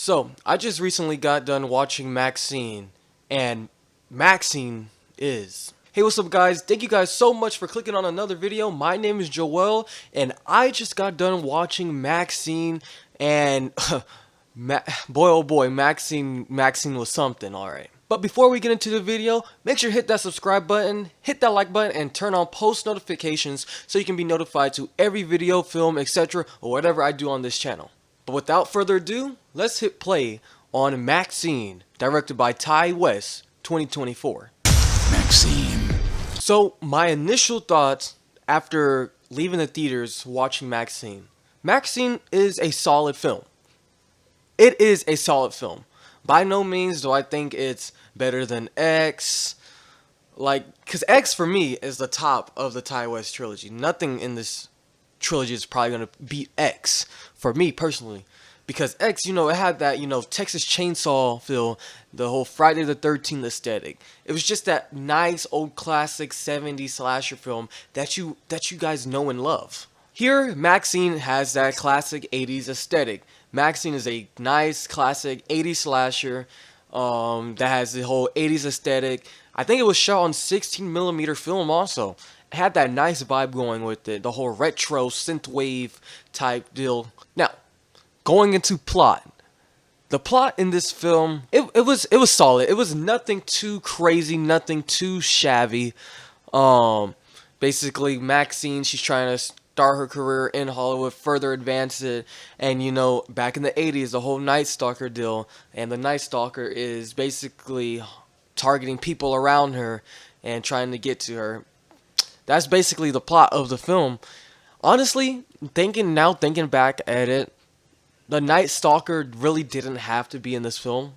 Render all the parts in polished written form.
So, I just recently got done watching MaXXXine, and MaXXXine is. Hey, what's up, guys? Thank you guys so much for clicking on another video. My name is Joel, and I just got done watching MaXXXine, and boy, oh boy, MaXXXine was something, alright. But before we get into the video, make sure to hit that subscribe button, hit that like button, and turn on post notifications so you can be notified to every video, film, etc. or whatever I do on this channel. But without further ado, let's hit play on MaXXXine, directed by Ty West, 2024. MaXXXine. So, my initial thoughts after leaving the theaters watching MaXXXine. MaXXXine is a solid film. It is a solid film. By no means do I think it's better than X. Because X for me is the top of the Ty West trilogy. Nothing in this trilogy is probably going to beat X for me personally. Because X, it had that, Texas Chainsaw feel, the whole Friday the 13th aesthetic. It was just that nice old classic 70s slasher film that you guys know and love. Here, MaXXXine has that classic 80s aesthetic. MaXXXine is a nice classic 80s slasher that has the whole 80s aesthetic. I think it was shot on 16mm film also. It had that nice vibe going with it, the whole retro synthwave type deal. Now, going into plot. The plot in this film, it was solid. It was nothing too crazy, nothing too shabby. Basically, MaXXXine, she's trying to start her career in Hollywood, further advance it, and back in the 80s, the whole Night Stalker deal, and the Night Stalker is basically targeting people around her and trying to get to her. That's basically the plot of the film. Honestly, thinking back at it, the Night Stalker really didn't have to be in this film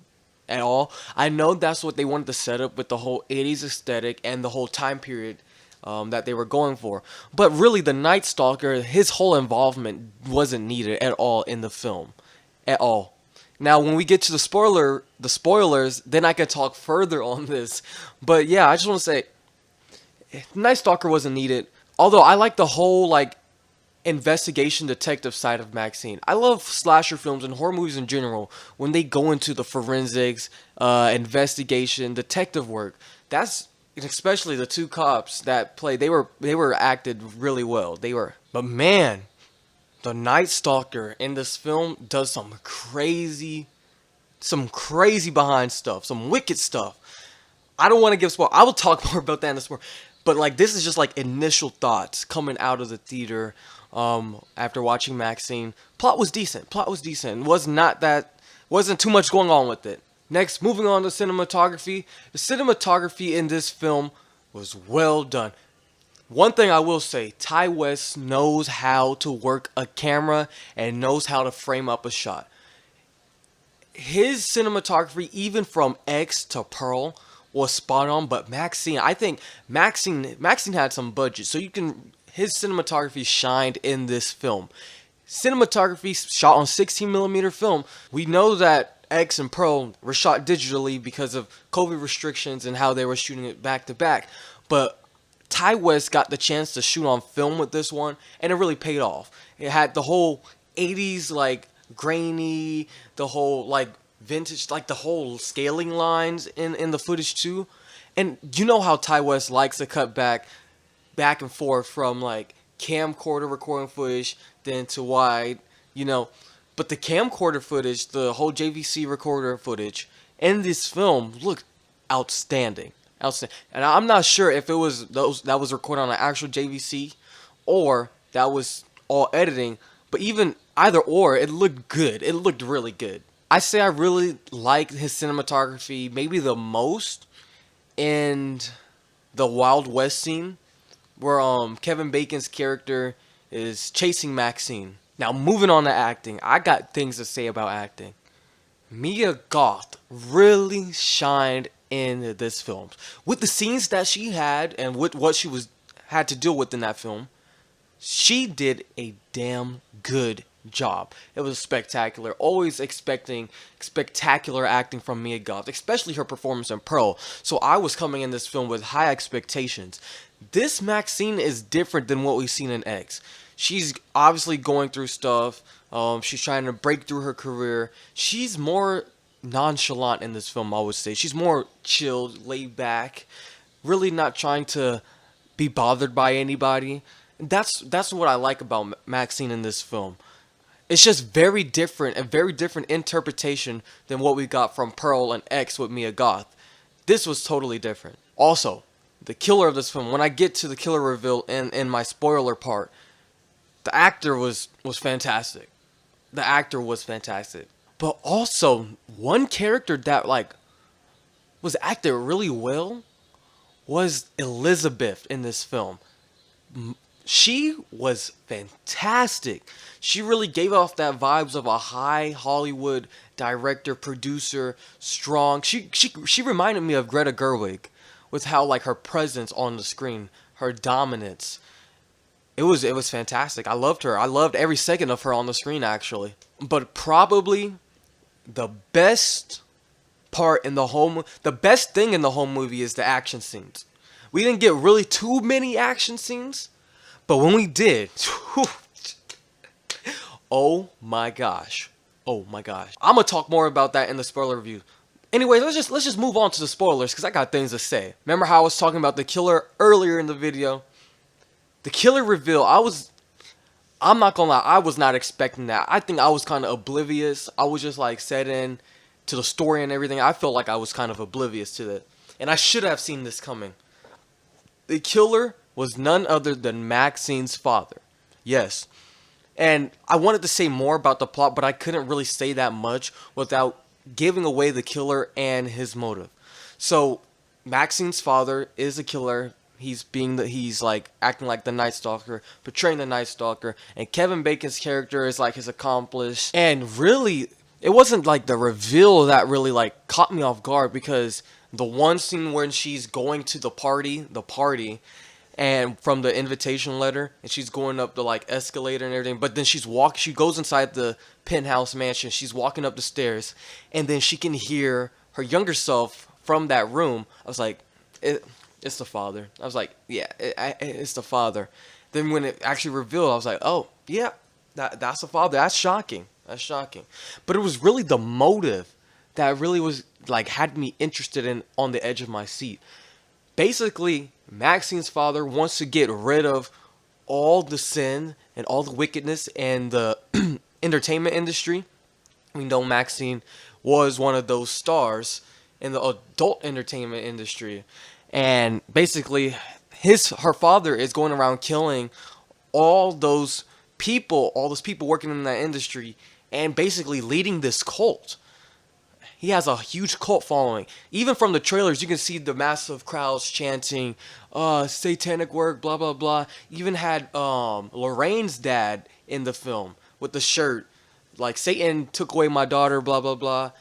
at all. I know that's what they wanted to set up with the whole 80s aesthetic and the whole time period that they were going for. But really, the Night Stalker, his whole involvement wasn't needed at all in the film. At all. Now, when we get to the spoilers, then I can talk further on this. But yeah, I just want to say, Night Stalker wasn't needed. Although I like the whole investigation detective side of MaXXXine. I love slasher films and horror movies in general when they go into the forensics, investigation, detective work. That's especially the two cops that played. They were acted really well. But man, the Night Stalker in this film does some crazy behind stuff, some wicked stuff. I don't want to give spoil. I will talk more about that in the spoil. But this is just initial thoughts coming out of the theater after watching MaXXXine. Plot was decent. Wasn't too much going on with it. Next, moving on to cinematography. The cinematography in this film was well done. One thing I will say, Ty West knows how to work a camera and knows how to frame up a shot. His cinematography, even from X to Pearl, was spot on, but MaXXXine, I think MaXXXine had some budget, so his cinematography shined in this film. Cinematography shot on 16mm film. We know that X and Pearl were shot digitally because of COVID restrictions and how they were shooting it back to back, but Ty West got the chance to shoot on film with this one, and it really paid off. It had the whole 80s grainy, the whole vintage, the whole scaling lines in the footage too. And you know how Ty West likes to cut back and forth from camcorder recording footage then to wide, But the camcorder footage, the whole JVC recorder footage in this film looked outstanding. And I'm not sure if it was that was recorded on an actual JVC or that was all editing, but even either or, it looked good. It looked really good. I say I really like his cinematography maybe the most in the Wild West scene where Kevin Bacon's character is chasing MaXXXine. Now, moving on to acting, I got things to say about acting. Mia Goth really shined in this film. With the scenes that she had and with what she had to deal with in that film, she did a damn good job. It was spectacular. Always expecting spectacular acting from Mia Goth, especially her performance in Pearl. So I was coming in this film with high expectations. This Maxine is different than what we've seen in X. She's obviously going through stuff. She's trying to break through her career. She's more nonchalant in this film, I would say. She's more chilled, laid back, really not trying to be bothered by anybody. That's what I like about Maxine in this film. It's just very different, a very different interpretation than what we got from Pearl and X with Mia Goth. This was totally different. Also, the killer of this film, when I get to the killer reveal in my spoiler part, the actor was fantastic. The actor was fantastic. But also, one character that like was acted really well was Elizabeth in this film. She was fantastic. She really gave off that vibes of a high Hollywood director, producer, strong. She reminded me of Greta Gerwig with how like her presence on the screen, her dominance. It was fantastic. I loved her. I loved every second of her on the screen actually. But probably the best part in the best thing in the whole movie is the action scenes. We didn't get really too many action scenes, but when we did, oh my gosh. Oh my gosh. I'm gonna talk more about that in the spoiler review. Anyways, let's just move on to the spoilers because I got things to say. Remember how I was talking about the killer earlier in the video? The killer reveal, I'm not gonna lie, I was not expecting that. I think I was kind of oblivious. I was just like set in to the story and everything. I felt like I was kind of oblivious to that. And I should have seen this coming. The killer was none other than Maxine's father. Yes. And I wanted to say more about the plot, but I couldn't really say that much without giving away the killer and his motive. So, Maxine's father is a killer. He's like acting like the Night Stalker, portraying the Night Stalker, and Kevin Bacon's character is like his accomplice. And really, it wasn't like the reveal that really like caught me off guard she the one scene when she's going to the party, and from the invitation letter, and she's going up the like escalator and everything, but then she goes inside the penthouse mansion, she's walking up the stairs, and then she can hear her younger self from that room. I was like, it's the father. I was like, yeah, it's the father. Then when it actually revealed, I was like, oh, yeah, that's the father. That's shocking. That's shocking. But it was really the motive that really was like had me interested in on the edge of my seat. Basically, Maxine's father wants to get rid of all the sin and all the wickedness in the entertainment industry. We know Maxine was one of those stars in the adult entertainment industry. And basically, her father is going around killing all those people working in that industry, and basically leading this cult. He has a huge cult following. Even from the trailers, you can see the massive crowds chanting, satanic work, blah, blah, blah. Even had Lorraine's dad in the film with the shirt, like, Satan took away my daughter, blah, blah, blah.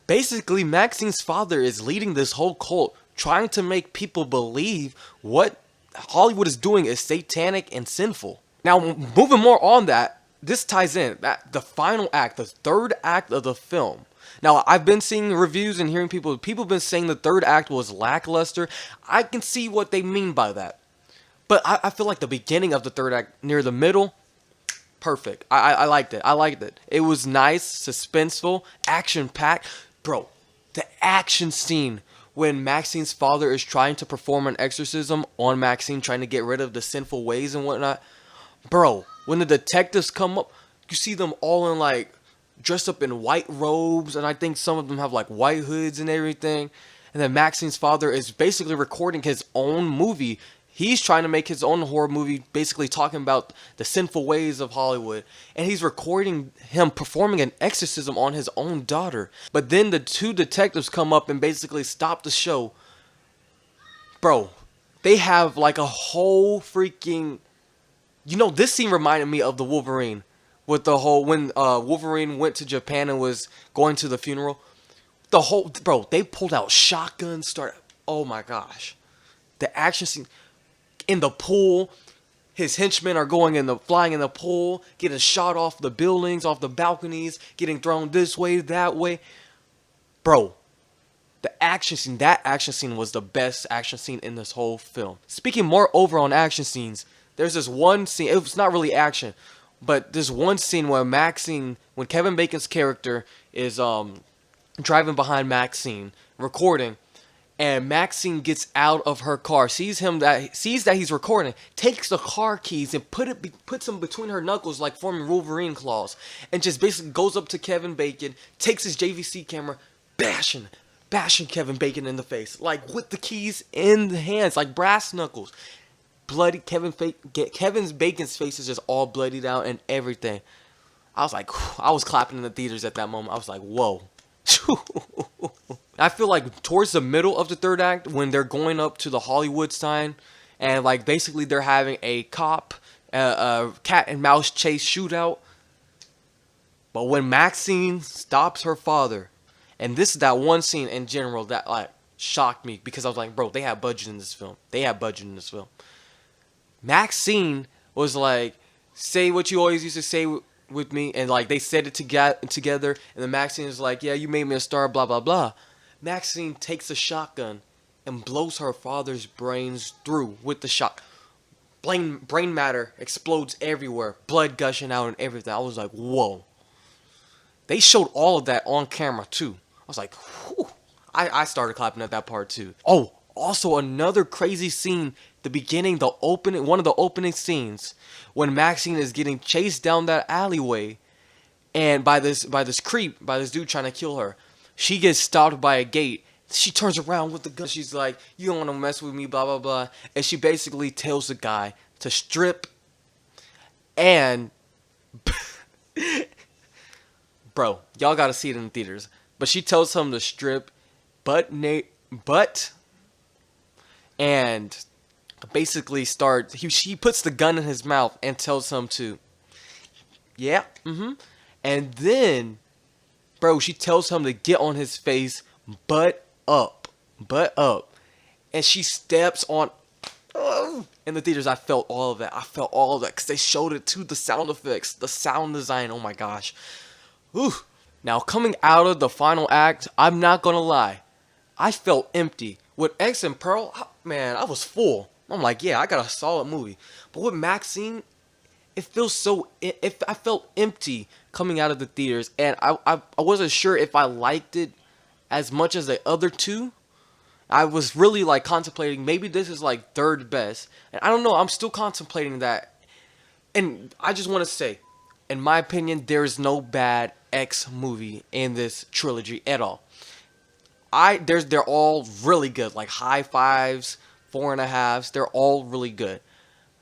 Basically, Maxine's father is leading this whole cult, trying to make people believe what Hollywood is doing is satanic and sinful. Now, moving more on that, this ties in. The final act, the third act of the film. Now, I've been seeing reviews and hearing people have been saying the third act was lackluster. I can see what they mean by that. But I feel like the beginning of the third act, near the middle, perfect. I liked it. I liked it. It was nice, suspenseful, action-packed. Bro, the action scene when Maxine's father is trying to perform an exorcism on Maxine, trying to get rid of the sinful ways and whatnot. Bro, when the detectives come up, you see them all in like dressed up in white robes, and I think some of them have like white hoods and everything. And then Maxine's father is basically recording his own movie. He's trying to make his own horror movie, basically talking about the sinful ways of Hollywood. And he's recording him performing an exorcism on his own daughter. But then the two detectives come up and basically stop the show. Bro, they have like a whole freaking... You know, this scene reminded me of the Wolverine. With the whole... When Wolverine went to Japan and was going to the funeral. The whole... Bro, they pulled out shotguns, oh my gosh. The action scene... In the pool, his henchmen are flying in the pool, getting shot off the buildings, off the balconies, getting thrown this way, that way. Bro, The action scene, that action scene was the best action scene in this whole film. Speaking more over on action scenes, there's this one scene, it was not really action, but there's one scene where Maxine, when Kevin Bacon's character is driving behind Maxine, recording, and Maxine gets out of her car, sees that he's recording, takes the car keys and puts them between her knuckles like forming Wolverine claws, and just basically goes up to Kevin Bacon, takes his JVC camera, bashing Kevin Bacon in the face, like with the keys in the hands, like brass knuckles. Bloody Kevin Bacon's face is just all bloodied out and everything. I was like, I was clapping in the theaters at that moment. I was like, whoa. I feel like towards the middle of the third act, when they're going up to the Hollywood sign, and like basically they're having a cat and mouse chase shootout. But when Maxine stops her father, and this is that one scene in general that like shocked me, because I was like, bro, they had budget in this film. Maxine was like, say what you always used to say with me, and like they said it together, and then Maxine is like, yeah, you made me a star, blah blah blah. Maxine takes a shotgun and blows her father's brains through with the shot. Brain matter explodes everywhere, blood gushing out and everything. I was like, whoa. They showed all of that on camera too. I was like, whew. I started clapping at that part too. Oh, also another crazy scene, the beginning, one of the opening scenes, when Maxine is getting chased down that alleyway, and by this dude trying to kill her. She gets stopped by a gate. She turns around with the gun. She's like, you don't want to mess with me, blah blah blah. And she basically tells the guy to strip, and bro, y'all gotta see it in the theaters. But she tells him to strip, but and basically she puts the gun in his mouth and tells him to, yeah, and then, bro, she tells him to get on his face, butt up, and she steps on. In the theaters, I felt all of that. Because they showed it too. The sound effects, the sound design. Oh my gosh. Whew. Now, coming out of the final act, I'm not gonna lie, I felt empty. With X and Pearl, man, I was full. I'm like, yeah, I got a solid movie. But with Maxine, it feels so. I felt empty coming out of the theaters, and I wasn't sure if I liked it as much as the other two. I was really like contemplating, maybe this is like third best, and I don't know. I'm still contemplating that, and I just want to say, in my opinion, there is no bad X movie in this trilogy at all. They're all really good, like high fives, 4.5s. They're all really good.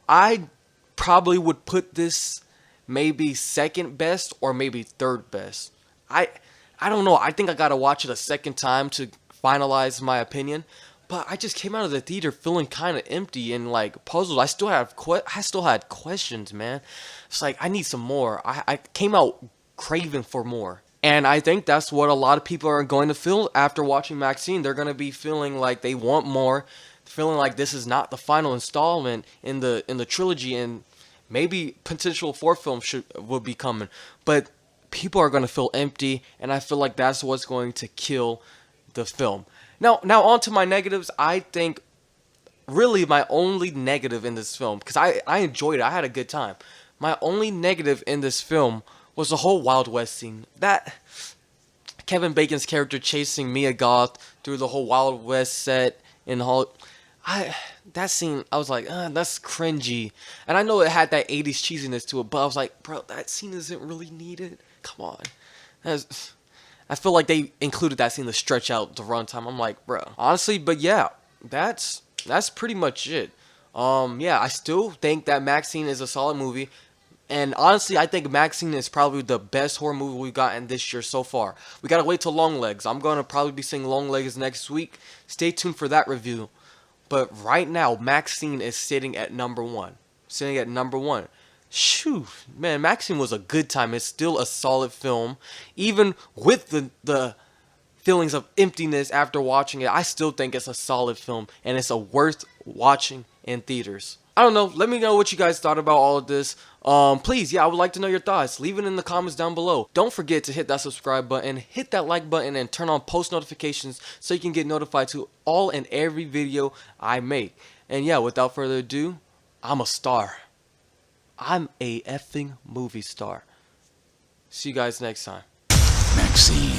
I probably would put this maybe second best or maybe third best. I don't know. I think I gotta watch it a second time to finalize my opinion. But I just came out of the theater feeling kind of empty and like puzzled. I still had questions, man. It's like I need some more. I came out craving for more. And I think that's what a lot of people are going to feel after watching Maxine. They're going to be feeling like they want more, feeling like this is not the final installment in the trilogy, and maybe potential fourth film will be coming. But people are going to feel empty, and I feel like that's what's going to kill the film. Now on to my negatives. I think really my only negative in this film, because I enjoyed it, I had a good time. My only negative in this film was the whole Wild West scene. That Kevin Bacon's character chasing Mia Goth through the whole Wild West set in that scene, I was like, that's cringy. And I know it had that 80s cheesiness to it, but I was like, bro, that scene isn't really needed. Come on. I feel like they included that scene to stretch out the runtime. I'm like, bro, honestly, but yeah, that's pretty much it. Yeah, I still think that Maxine is a solid movie. And honestly, I think Maxine is probably the best horror movie we've gotten this year so far. We gotta wait till Longlegs. I'm gonna probably be seeing Longlegs next week. Stay tuned for that review. But right now, Maxine is sitting at number one. Shoo, man, Maxine was a good time. It's still a solid film. Even with the feelings of emptiness after watching it, I still think it's a solid film. And it's a worth watching in theaters. I don't know. Let me know what you guys thought about all of this. Please, yeah, I would like to know your thoughts. Leave it in the comments down below. Don't forget to hit that subscribe button, hit that like button, and turn on post notifications so you can get notified to all and every video I make. And yeah, without further ado, I'm a star. I'm a effing movie star. See you guys next time. MaXXXine.